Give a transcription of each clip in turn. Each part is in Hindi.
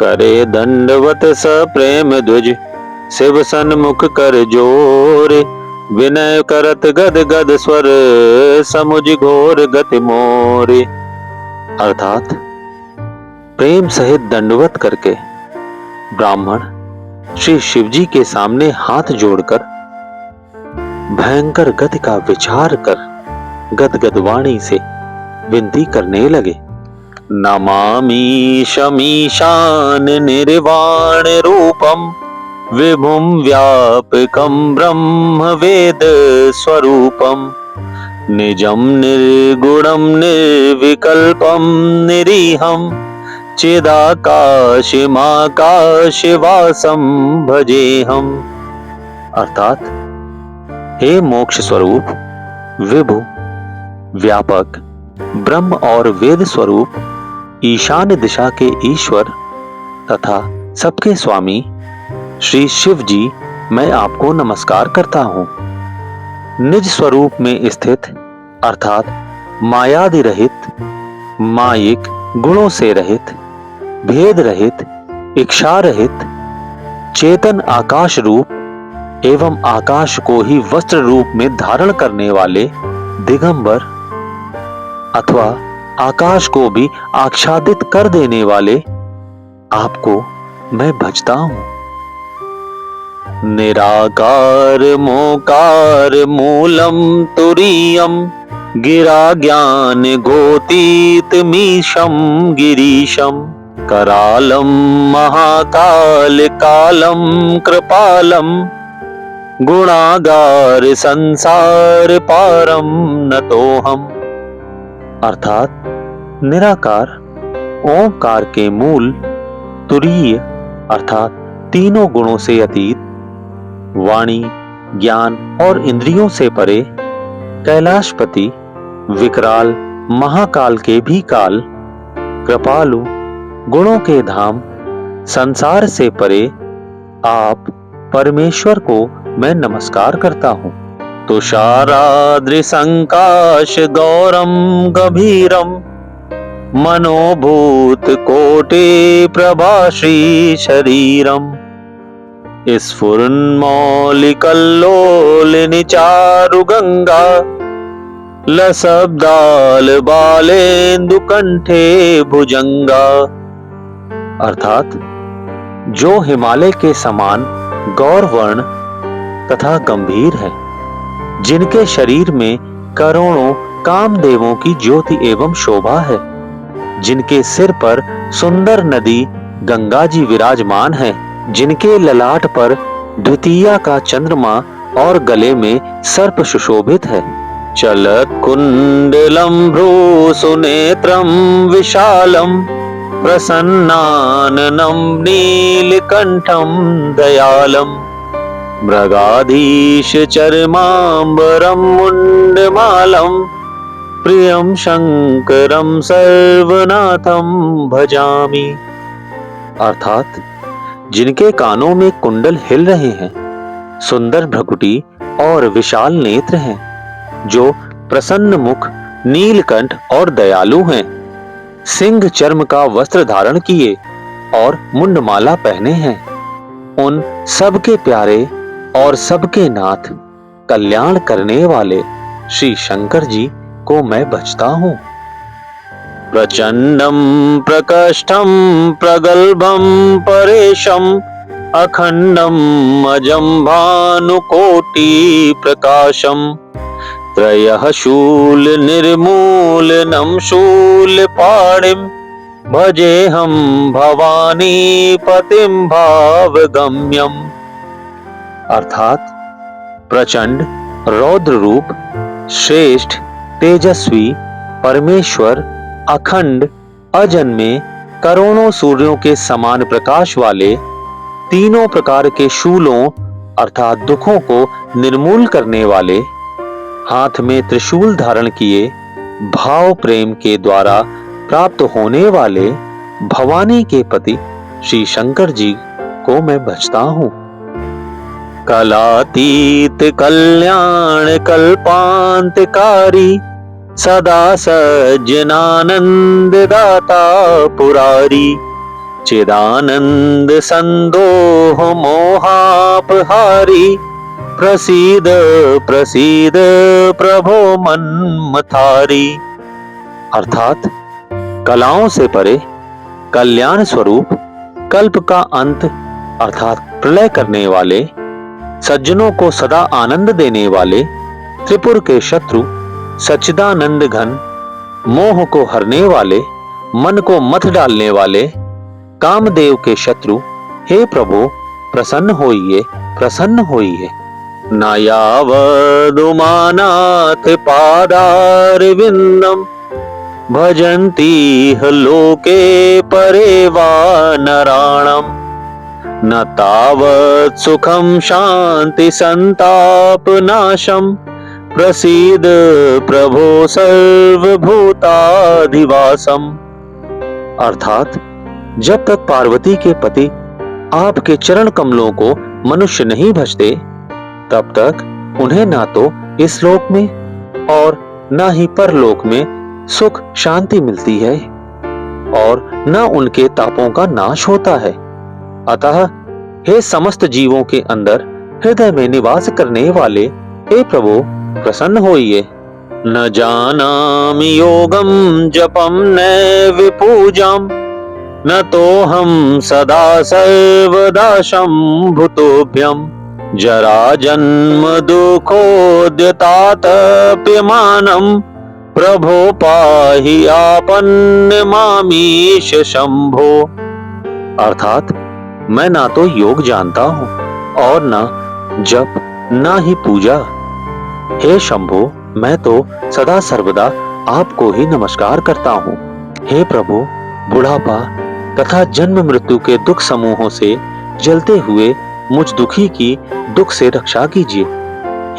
करे दंडवत स प्रेम द्विज, शिव सन्मुख कर जोरे। विनय करत गद गद स्वर, समुझ घोर गति मोरे। अर्थात प्रेम सहित दंडवत करके ब्राह्मण श्री शिवजी के सामने हाथ जोड़कर भयंकर गति का विचार कर गदगद वाणी से विनती करने लगे। नमामि शमीशान निर्वाण रूपम, विभुम व्यापकम ब्रह्म वेद स्वरूपम। निजम निर्गुणम निर्विकल्पम निरीहम, चिदाकाशमाकाशवासम भजेहम। अर्थात हे मोक्ष स्वरूप, विभु, व्यापक, ब्रह्म और वेद स्वरूप, ईशान्य दिशा के ईश्वर तथा सबके स्वामी श्री शिव जी, मैं आपको नमस्कार करता हूँ। निज स्वरूप में स्थित अर्थात मायादि रहित, मायिक गुणों से रहित, भेद रहित, इच्छा रहित, चेतन आकाश रूप एवं आकाश को ही वस्त्र रूप में धारण करने वाले दिगंबर अथवा आकाश को भी आच्छादित कर देने वाले आपको मैं भजता हूं। निराकार मोकार मूलम तुरीयम, गिरा ज्ञान गोतीत मीशम गिरीशम। करालम महाकाल कालम कृपालम, गुणागार संसार पारम नतोहम। अर्थात निराकार, ओंकार के मूल, तुरीय अर्थात तीनों गुणों से अतीत, वाणी, ज्ञान और इंद्रियों से परे, कैलाशपति, विकराल, महाकाल के भी काल, कृपालु, गुणों के धाम, संसार से परे आप परमेश्वर को मैं नमस्कार करता हूँ। तुषाराद्रिसंकाश गौरम गभीरम, मनोभूत कोटि प्रभाश्री शरीरम। स्फुरन्मौलिकल्लोल निचारु गंगा, लसब्दाल बालेन्दु कंठे भुजंगा। अर्थात जो हिमालय के समान गौरवर्ण तथा गंभीर है, जिनके शरीर में करोड़ों कामदेवों की ज्योति एवं शोभा है, जिनके सिर पर सुंदर नदी गंगा जी विराजमान है, जिनके ललाट पर द्वितीया का चंद्रमा और गले में सर्प सुशोभित है। चलत कुंडलम भ्रूसुनेत्रम विशालम, प्रसन्नाननं नीलकंठम दयालम। मृगाधीश चरमांबरम मुंडमालम, प्रियम शंकरम सर्वनाथम भजामि। अर्थात जिनके कानों में कुंडल हिल रहे हैं, सुंदर भ्रकुटी और विशाल नेत्र हैं, जो प्रसन्न मुख, नीलकंठ और दयालु हैं, सिंह चर्म का वस्त्र धारण किए और मुंडमाला पहने हैं, उन सबके प्यारे और सबके नाथ, कल्याण करने वाले श्री शंकर जी को मैं भजता हूँ। प्रचंडम प्रकष्टम प्रगल्भम परेशम, अखंडम अजम भानुकोटि प्रकाशम। त्रयः शूल निर्मूलनम शूल पाणिम, भजेहम भवानी पतिम भावगम्यम। अर्थात प्रचंड, रौद्र रूप, श्रेष्ठ, तेजस्वी, परमेश्वर, अखंड, अजन्मे, करोड़ों सूर्यों के समान प्रकाश वाले, तीनों प्रकार के शूलों अर्थात दुखों को निर्मूल करने वाले, हाथ में त्रिशूल धारण किए, भाव प्रेम के द्वारा प्राप्त होने वाले भवानी के पति श्री शंकर जी को मैं भजता हूँ। कलातीत कल्याण कल्पांतकारी, सदा सज्जनानंद दाता पुरारी। चिदानंद संदोह मोहापहारी, प्रसीद प्रसीद प्रभो मन्मथारी। अर्थात कलाओं से परे कल्याण स्वरूप, कल्प का अंत अर्थात प्रलय करने वाले, सज्जनों को सदा आनंद देने वाले, त्रिपुर के शत्रु, सच्चिदानंद घन, मोह को हरने वाले, मन को मथ डालने वाले, कामदेव के शत्रु, हे प्रभु प्रसन्न होइए, प्रसन्न होइए। न यावदुमानाथ पादारविंदम, भजन्ति लोके परे वा नराणम। न तावत् सुखम शांति संताप नाशम, प्रसीद प्रभो सर्वभूताधिवासम। अर्थात जब तक पार्वती के पति आपके चरण कमलों को मनुष्य नहीं भजते, तब तक उन्हें ना तो इस लोक में और ना ही परलोक में सुख शांति मिलती है और न उनके तापों का नाश होता है। अतः हे समस्त जीवों के अंदर हृदय में निवास करने वाले हे प्रभु प्रसन्न होइए। न जानामि योगम जपम नैव पूजाम, न तो हम सदा सर्वदा शंभुतोभ्यम। जरा जन्म दुःखोद्यतातप्यमानम, प्रभो पाहि आपन्न मामीश शंभो। अर्थात मैं ना तो योग जानता हूँ और ना जप, ना ही पूजा। हे शंभो, मैं तो सदा सर्वदा आपको ही नमस्कार करता हूँ। हे प्रभु, बुढ़ापा तथा जन्म मृत्यु के दुख समूहों से जलते हुए मुझ दुखी की दुख से रक्षा कीजिए।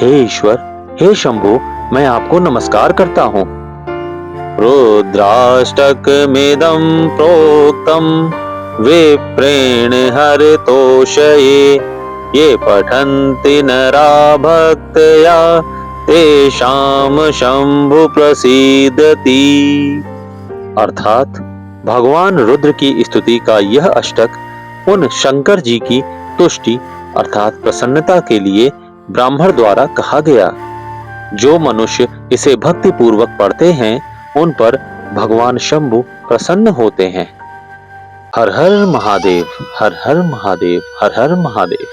हे ईश्वर, हे शंभो, मैं आपको नमस्कार करता हूँ। रुद्राष्टकमिदं प्रोक्तं विप्रेण हरितोषये, ये पठन्ति नरा भक्त्या तेषां शंभु प्रसीदति। अर्थात भगवान रुद्र की स्तुति का यह अष्टक उन शंकर जी की तुष्टि अर्थात प्रसन्नता के लिए ब्राह्मण द्वारा कहा गया। जो मनुष्य इसे भक्ति पूर्वक पढ़ते हैं उन पर भगवान शंभु प्रसन्न होते हैं। हर हर महादेव, हर हर महादेव, हर हर महादेव।